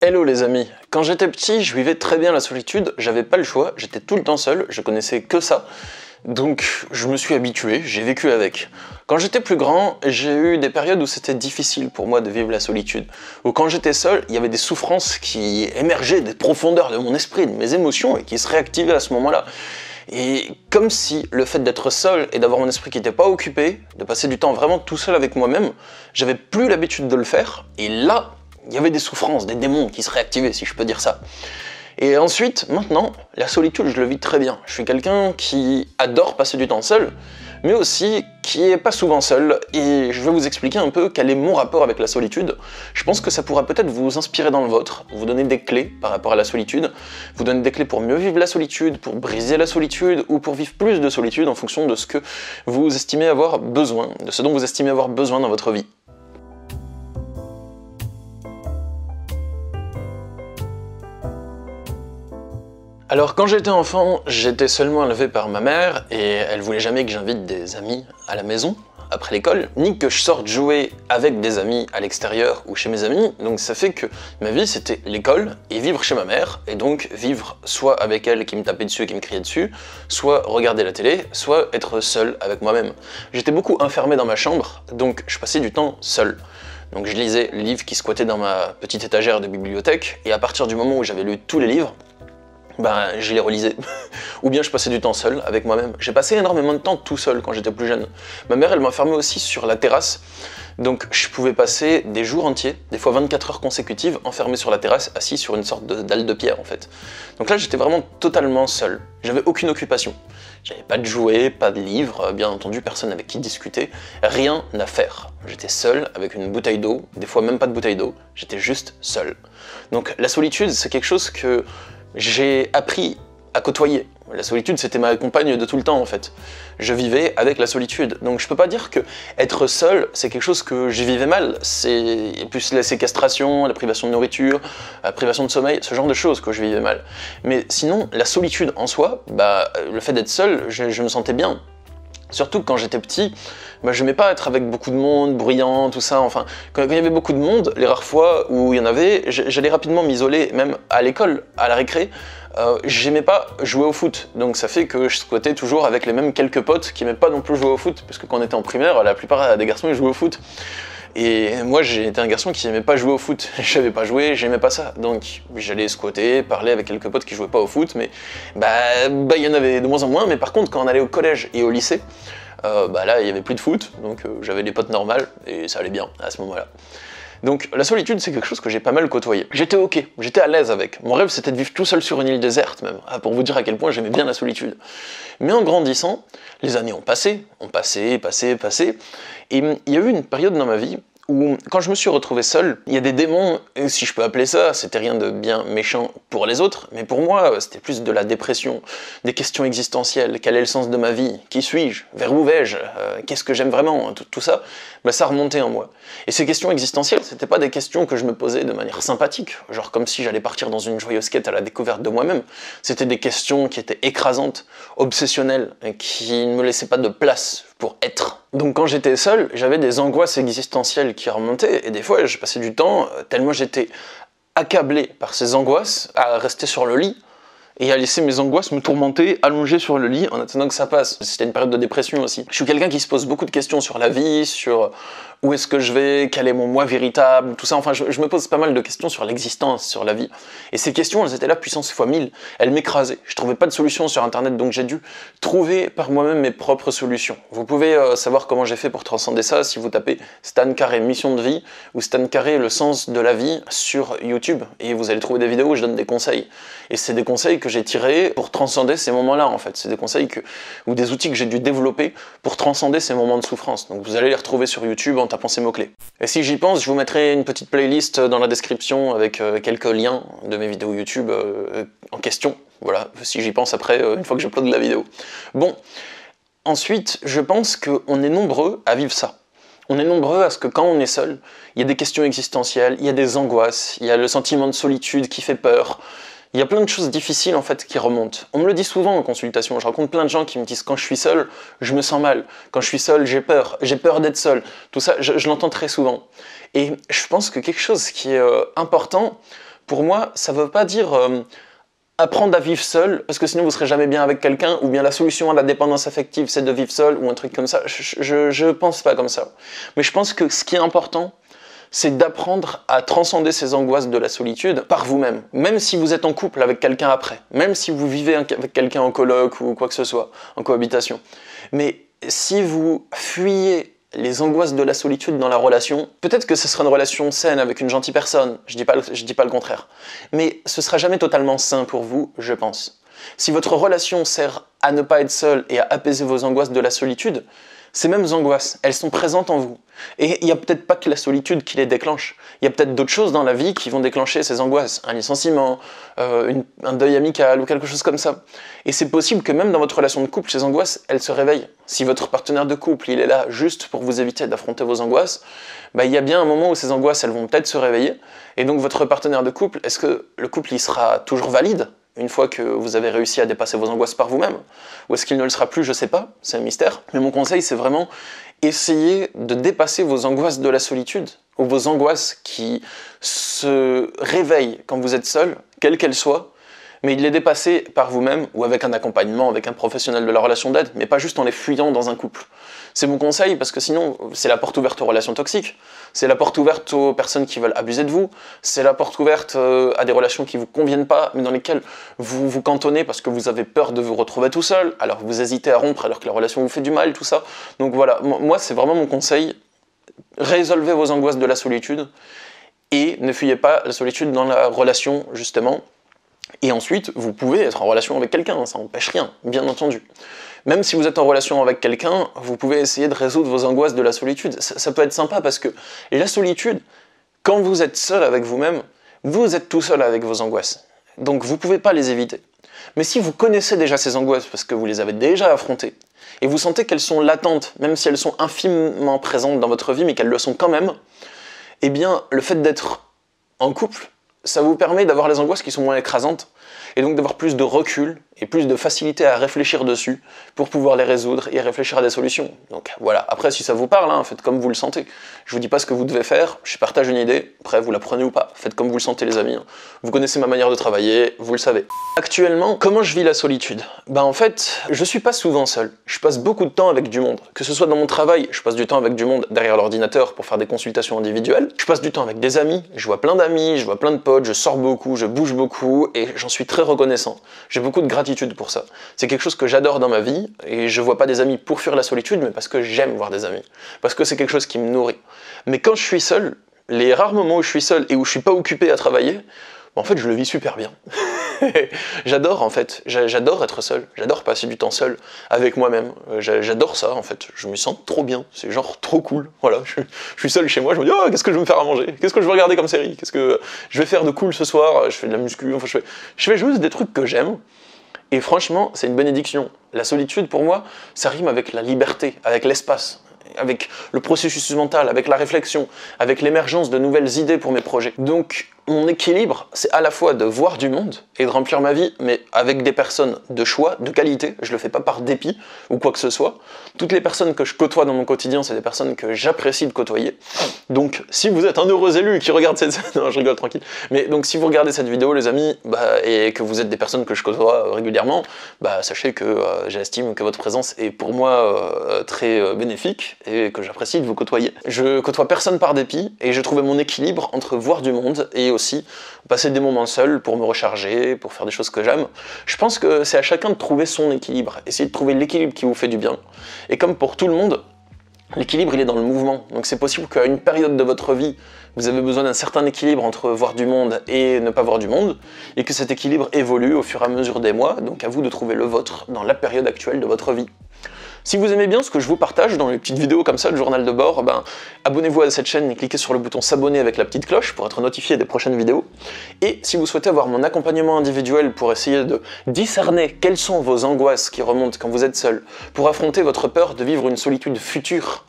Hello les amis, quand j'étais petit, je vivais très bien la solitude, j'avais pas le choix, j'étais tout le temps seul, je connaissais que ça, donc je me suis habitué, j'ai vécu avec. Quand j'étais plus grand, j'ai eu des périodes où c'était difficile pour moi de vivre la solitude, où quand j'étais seul, il y avait des souffrances qui émergeaient des profondeurs de mon esprit, de mes émotions, et qui se réactivaient à ce moment-là. Et comme si le fait d'être seul et d'avoir mon esprit qui n'était pas occupé, de passer du temps vraiment tout seul avec moi-même, j'avais plus l'habitude de le faire, et là, il y avait des souffrances, des démons qui se réactivaient, si je peux dire ça. Et ensuite, maintenant, la solitude, je le vis très bien. Je suis quelqu'un qui adore passer du temps seul, mais aussi qui est pas souvent seul, et je vais vous expliquer un peu quel est mon rapport avec la solitude. Je pense que ça pourra peut-être vous inspirer dans le vôtre, vous donner des clés par rapport à la solitude, vous donner des clés pour mieux vivre la solitude, pour briser la solitude, ou pour vivre plus de solitude en fonction de ce que vous estimez avoir besoin, de ce dont vous estimez avoir besoin dans votre vie. Alors quand j'étais enfant, j'étais seulement élevé par ma mère et elle voulait jamais que j'invite des amis à la maison après l'école, ni que je sorte jouer avec des amis à l'extérieur ou chez mes amis, donc ça fait que ma vie c'était l'école et vivre chez ma mère, et donc vivre soit avec elle qui me tapait dessus et qui me criait dessus, soit regarder la télé, soit être seul avec moi-même. J'étais beaucoup enfermé dans ma chambre, donc je passais du temps seul. Donc je lisais les livres qui squattaient dans ma petite étagère de bibliothèque, et à partir du moment où j'avais lu tous les livres, je les relisais. Ou bien je passais du temps seul avec moi-même. J'ai passé énormément de temps tout seul quand j'étais plus jeune. Ma mère, elle m'enfermait aussi sur la terrasse. Donc je pouvais passer des jours entiers, des fois 24 heures consécutives, enfermé sur la terrasse, assis sur une sorte de dalle de pierre en fait. Donc là j'étais vraiment totalement seul. J'avais aucune occupation. J'avais pas de jouets, pas de livres, bien entendu personne avec qui discuter, rien à faire. J'étais seul avec une bouteille d'eau, des fois même pas de bouteille d'eau, j'étais juste seul. Donc la solitude c'est quelque chose que j'ai appris à côtoyer. La solitude, c'était ma compagne de tout le temps, en fait. Je vivais avec la solitude. Donc je peux pas dire que être seul, c'est quelque chose que j'y vivais mal. C'est plus la séquestration, la privation de nourriture, la privation de sommeil, ce genre de choses que je vivais mal. Mais sinon, la solitude en soi, le fait d'être seul, je me sentais bien. Surtout que quand j'étais petit, je n'aimais pas être avec beaucoup de monde, bruyant, tout ça, enfin, quand il y avait beaucoup de monde, les rares fois où il y en avait, j'allais rapidement m'isoler, même à l'école, à la récré, j'aimais pas jouer au foot, donc ça fait que je squattais toujours avec les mêmes quelques potes qui n'aimaient pas non plus jouer au foot, parce que quand on était en primaire, la plupart des garçons ils jouaient au foot. Et moi j'étais un garçon qui n'aimait pas jouer au foot, je savais pas jouer, j'aimais pas ça, donc j'allais squatter, parler avec quelques potes qui jouaient pas au foot, mais il y en avait de moins en moins, mais par contre quand on allait au collège et au lycée, là il y avait plus de foot, donc j'avais des potes normales, et ça allait bien à ce moment-là. Donc la solitude c'est quelque chose que j'ai pas mal côtoyé. J'étais ok, j'étais à l'aise avec. Mon rêve c'était de vivre tout seul sur une île déserte même, pour vous dire à quel point j'aimais bien la solitude. Mais en grandissant, les années ont passé, et il y a eu une période dans ma vie où, quand je me suis retrouvé seul, il y a des démons, si je peux appeler ça, c'était rien de bien méchant pour les autres, mais pour moi, c'était plus de la dépression, des questions existentielles, quel est le sens de ma vie, qui suis-je, vers où vais-je, qu'est-ce que j'aime vraiment, tout ça, ça remontait en moi. Et ces questions existentielles, c'était pas des questions que je me posais de manière sympathique, genre comme si j'allais partir dans une joyeuse quête à la découverte de moi-même, c'était des questions qui étaient écrasantes, obsessionnelles, et qui ne me laissaient pas de place pour être. Donc quand j'étais seul, j'avais des angoisses existentielles qui remontaient, et des fois je passais du temps, tellement j'étais accablé par ces angoisses, à rester sur le lit, et à laisser mes angoisses me tourmenter, allongé sur le lit, en attendant que ça passe. C'était une période de dépression aussi. Je suis quelqu'un qui se pose beaucoup de questions sur la vie, sur où est-ce que je vais, quel est mon moi véritable, tout ça. Enfin, je me pose pas mal de questions sur l'existence, sur la vie. Et ces questions, elles étaient là puissance fois 1000. Elles m'écrasaient. Je trouvais pas de solution sur Internet, donc j'ai dû trouver par moi-même mes propres solutions. Vous pouvez savoir comment j'ai fait pour transcender ça si vous tapez Stan Carré mission de vie ou Stan Carré le sens de la vie sur YouTube. Et vous allez trouver des vidéos où je donne des conseils. Et c'est des conseils que j'ai tirés pour transcender ces moments-là, en fait. C'est des conseils ou des outils que j'ai dû développer pour transcender ces moments de souffrance. Donc vous allez les retrouver sur YouTube en tapant ces mots-clés. Et si j'y pense, je vous mettrai une petite playlist dans la description avec quelques liens de mes vidéos YouTube en question. Voilà, si j'y pense après, une fois que j'upload la vidéo. Bon, ensuite, je pense qu'on est nombreux à vivre ça. On est nombreux à ce que quand on est seul, il y a des questions existentielles, il y a des angoisses, il y a le sentiment de solitude qui fait peur. Il y a plein de choses difficiles en fait qui remontent. On me le dit souvent en consultation, je rencontre plein de gens qui me disent quand je suis seul, je me sens mal. Quand je suis seul, j'ai peur d'être seul. Tout ça, je l'entends très souvent. Et je pense que quelque chose qui est important pour moi, ça veut pas dire apprendre à vivre seul, parce que sinon vous serez jamais bien avec quelqu'un, ou bien la solution à la dépendance affective, c'est de vivre seul, ou un truc comme ça. Je pense pas comme ça. Mais je pense que ce qui est important, c'est d'apprendre à transcender ces angoisses de la solitude par vous-même. Même si vous êtes en couple avec quelqu'un après, même si vous vivez avec quelqu'un en coloc ou quoi que ce soit, en cohabitation. Mais si vous fuyez les angoisses de la solitude dans la relation, peut-être que ce sera une relation saine avec une gentille personne, je dis pas le contraire, mais ce sera jamais totalement sain pour vous, je pense. Si votre relation sert à ne pas être seul et à apaiser vos angoisses de la solitude, ces mêmes angoisses, elles sont présentes en vous. Et il n'y a peut-être pas que la solitude qui les déclenche. Il y a peut-être d'autres choses dans la vie qui vont déclencher ces angoisses. Un licenciement, un deuil amical ou quelque chose comme ça. Et c'est possible que même dans votre relation de couple, ces angoisses, elles se réveillent. Si votre partenaire de couple, il est là juste pour vous éviter d'affronter vos angoisses, bah, il y a bien un moment où ces angoisses, elles vont peut-être se réveiller. Et donc votre partenaire de couple, est-ce que le couple, il sera toujours valide une fois que vous avez réussi à dépasser vos angoisses par vous-même? Ou est-ce qu'il ne le sera plus? Je sais pas, c'est un mystère. Mais mon conseil, c'est vraiment essayer de dépasser vos angoisses de la solitude, ou vos angoisses qui se réveillent quand vous êtes seul, quelles qu'elles soient, mais de les dépasser par vous-même, ou avec un accompagnement, avec un professionnel de la relation d'aide, mais pas juste en les fuyant dans un couple. C'est mon conseil, parce que sinon, c'est la porte ouverte aux relations toxiques, c'est la porte ouverte aux personnes qui veulent abuser de vous, c'est la porte ouverte à des relations qui vous conviennent pas, mais dans lesquelles vous vous cantonnez parce que vous avez peur de vous retrouver tout seul, alors vous hésitez à rompre alors que la relation vous fait du mal, tout ça. Donc voilà, moi c'est vraiment mon conseil, résolvez vos angoisses de la solitude, et ne fuyez pas la solitude dans la relation, justement. Et ensuite, vous pouvez être en relation avec quelqu'un, ça n'empêche rien, bien entendu. Même si vous êtes en relation avec quelqu'un, vous pouvez essayer de résoudre vos angoisses de la solitude. Ça peut être sympa parce que la solitude, quand vous êtes seul avec vous-même, vous êtes tout seul avec vos angoisses. Donc vous ne pouvez pas les éviter. Mais si vous connaissez déjà ces angoisses parce que vous les avez déjà affrontées, et vous sentez qu'elles sont latentes, même si elles sont infimement présentes dans votre vie, mais qu'elles le sont quand même, eh bien, le fait d'être en couple, ça vous permet d'avoir les angoisses qui sont moins écrasantes, et donc d'avoir plus de recul et plus de facilité à réfléchir dessus pour pouvoir les résoudre et réfléchir à des solutions. Donc voilà, après si ça vous parle, hein, faites comme vous le sentez. Je vous dis pas ce que vous devez faire, je partage une idée, après vous la prenez ou pas, faites comme vous le sentez les amis. Vous connaissez ma manière de travailler, vous le savez. Actuellement, comment je vis la solitude? Bah en fait, je suis pas souvent seul, je passe beaucoup de temps avec du monde. Que ce soit dans mon travail, je passe du temps avec du monde derrière l'ordinateur pour faire des consultations individuelles, je passe du temps avec des amis, je vois plein d'amis, je vois plein de potes, je sors beaucoup, je bouge beaucoup, et j'en suis très reconnaissant. J'ai beaucoup de gratitude pour ça. C'est quelque chose que j'adore dans ma vie, et je vois pas des amis pour fuir la solitude, mais parce que j'aime voir des amis. Parce que c'est quelque chose qui me nourrit. Mais quand je suis seul, les rares moments où je suis seul et où je suis pas occupé à travailler, en fait je le vis super bien. J'adore en fait, j'adore être seul, j'adore passer du temps seul avec moi-même, j'adore ça en fait, je me sens trop bien, c'est genre trop cool, voilà, je suis seul chez moi, je me dis oh, qu'est-ce que je vais me faire à manger, qu'est-ce que je vais regarder comme série, qu'est-ce que je vais faire de cool ce soir, je fais de la muscu, enfin je fais juste des trucs que j'aime, et franchement c'est une bénédiction. La solitude pour moi, ça rime avec la liberté, avec l'espace, avec le processus mental, avec la réflexion, avec l'émergence de nouvelles idées pour mes projets. Donc mon équilibre, c'est à la fois de voir du monde et de remplir ma vie, mais avec des personnes de choix, de qualité. Je le fais pas par dépit ou quoi que ce soit. Toutes les personnes que je côtoie dans mon quotidien, c'est des personnes que j'apprécie de côtoyer. Donc si vous êtes un heureux élu qui regarde cette... Non, je rigole, tranquille. Mais donc si vous regardez cette vidéo, les amis, et que vous êtes des personnes que je côtoie régulièrement, sachez que j'estime que votre présence est pour moi très bénéfique et que j'apprécie de vous côtoyer. Je côtoie personne par dépit et j'ai trouvé mon équilibre entre voir du monde et aussi passer des moments seuls pour me recharger, pour faire des choses que j'aime. Je pense que c'est à chacun de trouver son équilibre, essayer de trouver l'équilibre qui vous fait du bien. Et comme pour tout le monde, l'équilibre il est dans le mouvement. Donc c'est possible qu'à une période de votre vie, vous avez besoin d'un certain équilibre entre voir du monde et ne pas voir du monde, et que cet équilibre évolue au fur et à mesure des mois, donc à vous de trouver le vôtre dans la période actuelle de votre vie. Si vous aimez bien ce que je vous partage dans les petites vidéos comme ça, le journal de bord, abonnez-vous à cette chaîne et cliquez sur le bouton s'abonner avec la petite cloche pour être notifié des prochaines vidéos. Et si vous souhaitez avoir mon accompagnement individuel pour essayer de discerner quelles sont vos angoisses qui remontent quand vous êtes seul, pour affronter votre peur de vivre une solitude future,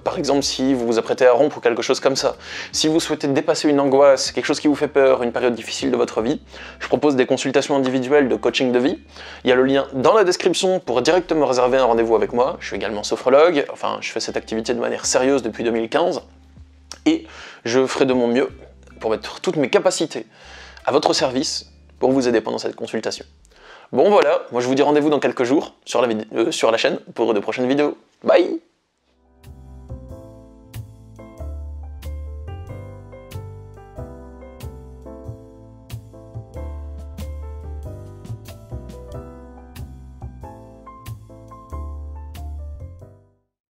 par exemple si vous vous apprêtez à rompre ou quelque chose comme ça, si vous souhaitez dépasser une angoisse, quelque chose qui vous fait peur, une période difficile de votre vie, je propose des consultations individuelles de coaching de vie. Il y a le lien dans la description pour directement réserver un rendez-vous avec moi. Je suis également sophrologue, enfin je fais cette activité de manière sérieuse depuis 2015 et je ferai de mon mieux pour mettre toutes mes capacités à votre service pour vous aider pendant cette consultation. Bon voilà, moi je vous dis rendez-vous dans quelques jours sur la chaîne pour de prochaines vidéos. Bye!